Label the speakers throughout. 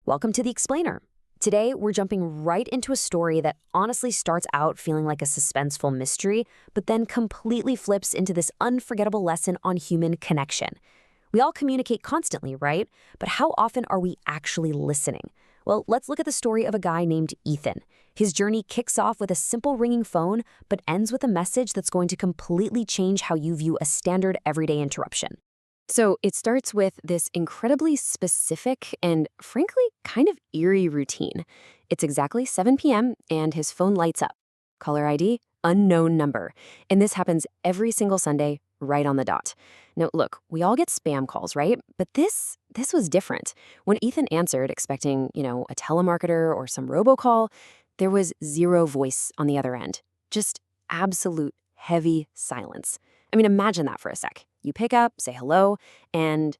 Speaker 1: Welcome to The Explainer. Today, we're jumping right into a story that honestly starts out feeling like a suspenseful mystery, but then completely flips into this unforgettable lesson on human connection. We all communicate constantly, right? But how often are we actually listening? Well, let's look at the story of a guy named Ethan. His journey kicks off with a simple ringing phone, but ends with a message that's going to completely change how you view a standard everyday interruption. So it starts with this incredibly specific and frankly kind of eerie routine. It's exactly 7 p.m. and his phone lights up. Caller ID, unknown number. And this happens every single Sunday right on the dot. Now, look, we all get spam calls, right? But this was different. When Ethan answered expecting, a telemarketer or some robocall, there was zero voice on the other end. Just absolute heavy silence. I mean, imagine that for a sec. You pick up, say hello, and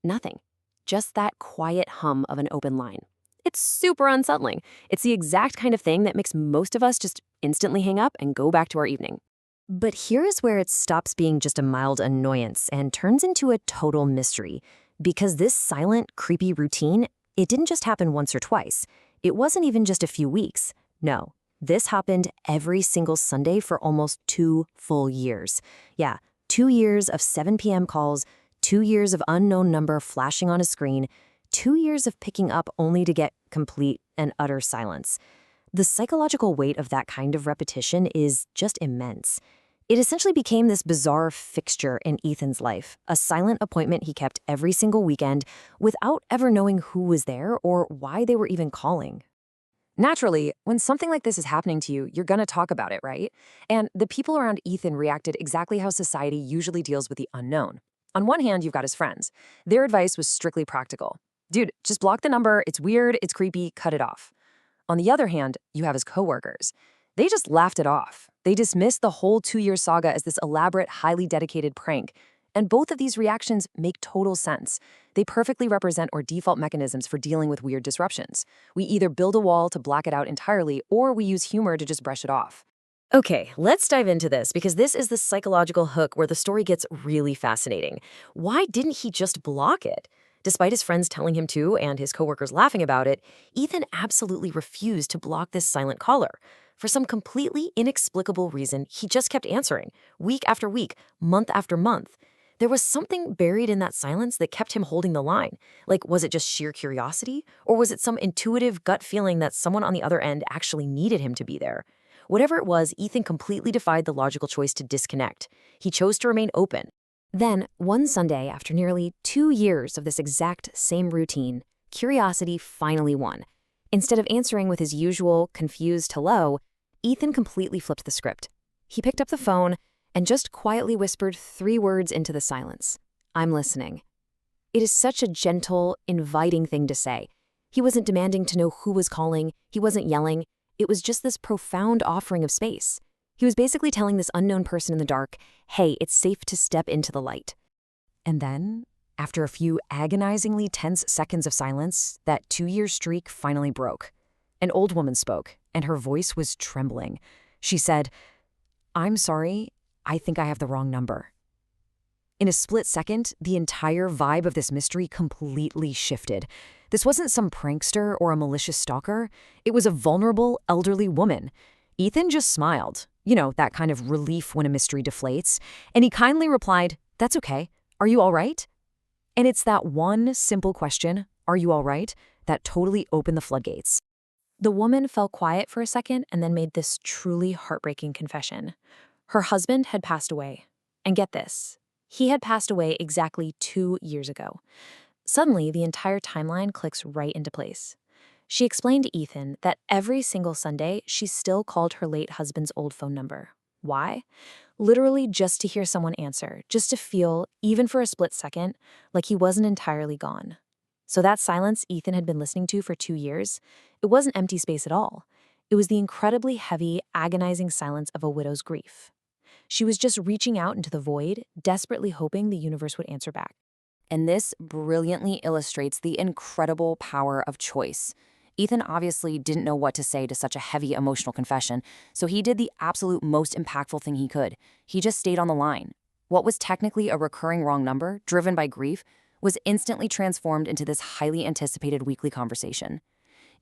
Speaker 1: nothing. Just that quiet hum of an open line. It's super unsettling. It's the exact kind of thing that makes most of us just instantly hang up and go back to our evening. But here is where it stops being just a mild annoyance and turns into a total mystery. Because this silent, creepy routine, it didn't just happen once or twice. It wasn't even just a few weeks. No, this happened every single Sunday for almost 2 full years. Yeah, 2 years of 7 p.m. calls, 2 years of unknown number flashing on a screen, 2 years of picking up only to get complete and utter silence. The psychological weight of that kind of repetition is just immense. It essentially became this bizarre fixture in Ethan's life, a silent appointment he kept every single weekend without ever knowing who was there or why they were even calling. Naturally, when something like this is happening to you, you're gonna talk about it, right? And the people around Ethan reacted exactly how society usually deals with the unknown. On one hand, you've got his friends. Their advice was strictly practical. Dude, just block the number, it's weird, it's creepy, cut it off. On the other hand, you have his coworkers. They just laughed it off. They dismissed the whole 2-year saga as this elaborate, highly dedicated prank. And both of these reactions make total sense. They perfectly represent our default mechanisms for dealing with weird disruptions. We either build a wall to block it out entirely, or we use humor to just brush it off. Okay, let's dive into this because this is the psychological hook where the story gets really fascinating. Why didn't he just block it? Despite his friends telling him to and his coworkers laughing about it, Ethan absolutely refused to block this silent caller. For some completely inexplicable reason, he just kept answering, week after week, month after month. There was something buried in that silence that kept him holding the line. Like, was it just sheer curiosity? Or was it some intuitive gut feeling that someone on the other end actually needed him to be there? Whatever it was, Ethan completely defied the logical choice to disconnect. He chose to remain open. Then, one Sunday, after nearly 2 years of this exact same routine, curiosity finally won. Instead of answering with his usual, confused hello, Ethan completely flipped the script. He picked up the phone and just quietly whispered 3 words into the silence. I'm listening. It is such a gentle, inviting thing to say. He wasn't demanding to know who was calling. He wasn't yelling. It was just this profound offering of space. He was basically telling this unknown person in the dark, hey, it's safe to step into the light. And then, after a few agonizingly tense seconds of silence, that 2-year streak finally broke. An old woman spoke, and her voice was trembling. She said, I'm sorry, I think I have the wrong number. In a split second, the entire vibe of this mystery completely shifted. This wasn't some prankster or a malicious stalker. It was a vulnerable, elderly woman. Ethan just smiled, that kind of relief when a mystery deflates, and he kindly replied, that's okay. Are you all right? And it's that one simple question, are you all right, that totally opened the floodgates. The woman fell quiet for a second and then made this truly heartbreaking confession. Her husband had passed away. And get this, he had passed away exactly 2 years ago. Suddenly, the entire timeline clicks right into place. She explained to Ethan that every single Sunday, she still called her late husband's old phone number. Why? Literally just to hear someone answer, just to feel, even for a split second, like he wasn't entirely gone. So that silence Ethan had been listening to for 2 years, it wasn't empty space at all. It was the incredibly heavy, agonizing silence of a widow's grief. She was just reaching out into the void, desperately hoping the universe would answer back. And this brilliantly illustrates the incredible power of choice. Ethan obviously didn't know what to say to such a heavy emotional confession, so he did the absolute most impactful thing he could. He just stayed on the line. What was technically a recurring wrong number, driven by grief,
Speaker 2: was instantly transformed into this highly anticipated weekly conversation.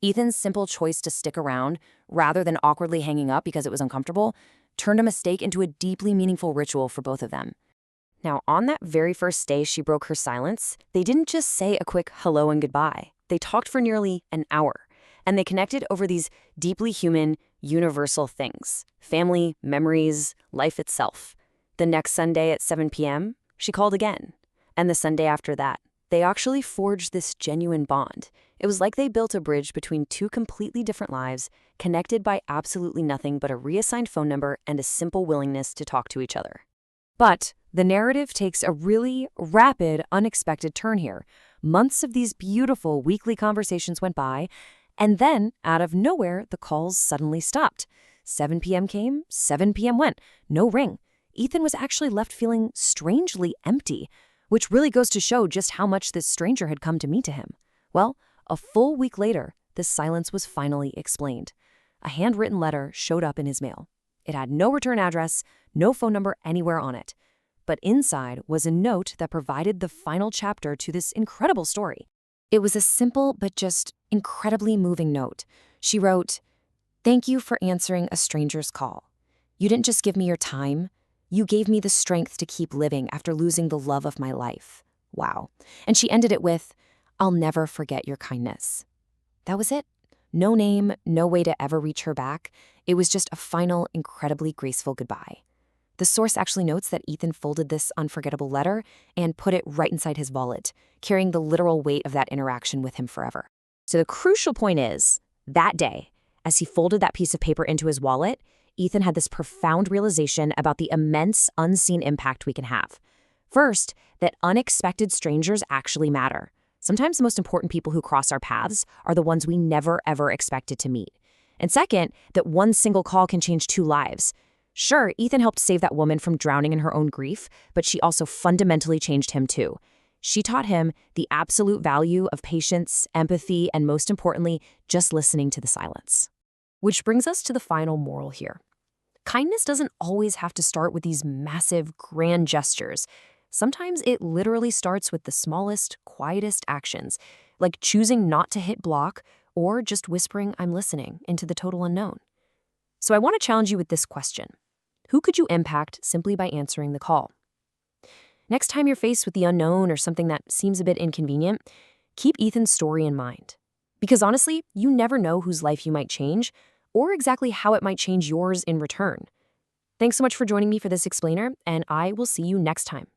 Speaker 2: Ethan's simple choice to stick around, rather than awkwardly hanging up because it was uncomfortable, turned a mistake into a deeply meaningful ritual for both of them. Now, on that very first day she broke her silence, they didn't just say a quick hello and goodbye. They talked for nearly an hour, and they connected over these deeply human, universal things: family, memories, life itself. The next Sunday at 7 p.m., she called again. And the Sunday after that, they actually forged this genuine bond. It was like they built a bridge between two completely different lives, connected by absolutely nothing but a reassigned phone number and a simple willingness to talk to each other. But the narrative takes a really rapid, unexpected turn here. Months of these beautiful weekly conversations went by, and then, out of nowhere, the calls suddenly stopped. 7 p.m. came, 7 p.m. went. No ring. Ethan was actually left feeling strangely empty, which really goes to show just how much this stranger had come to mean to him. Well, a full week later, this silence was finally explained. A handwritten letter showed up in his mail. It had no return address, no phone number anywhere on it. But inside was a note that provided the final chapter to this incredible story. It was a simple but just incredibly moving note. She wrote, "Thank you for answering a stranger's call. You didn't just give me your time. You gave me the strength to keep living after losing the love of my life." Wow. And she ended it with, "I'll never forget your kindness." That was it. No name, no way to ever reach her back. It was just a final, incredibly graceful goodbye. The source actually notes that Ethan folded this unforgettable letter and put it right inside his wallet, carrying the literal weight of that interaction with him forever. So the crucial point is, that day, as he folded that piece of paper into his wallet, Ethan had this profound realization about the immense unseen impact we can have. First, that unexpected strangers actually matter. Sometimes the most important people who cross our paths are the ones we never ever expected to meet. And second, that one single call can change two lives. Sure, Ethan helped save that woman from drowning in her own grief, but she also fundamentally changed him too. She taught him the absolute value of patience, empathy, and most importantly, just listening to the silence. Which brings us to the final moral here. Kindness doesn't always have to start with these massive, grand gestures. Sometimes it literally starts with the smallest, quietest actions, like choosing not to hit block or just whispering "I'm listening" into the total unknown. So I want to challenge you with this question. Who could you impact simply by answering the call? Next time you're faced with the unknown or something that seems a bit inconvenient, keep Ethan's story in mind. Because honestly, you never know whose life you might change or exactly how it might change yours in return. Thanks so much for joining me for this explainer, and I will see you next time.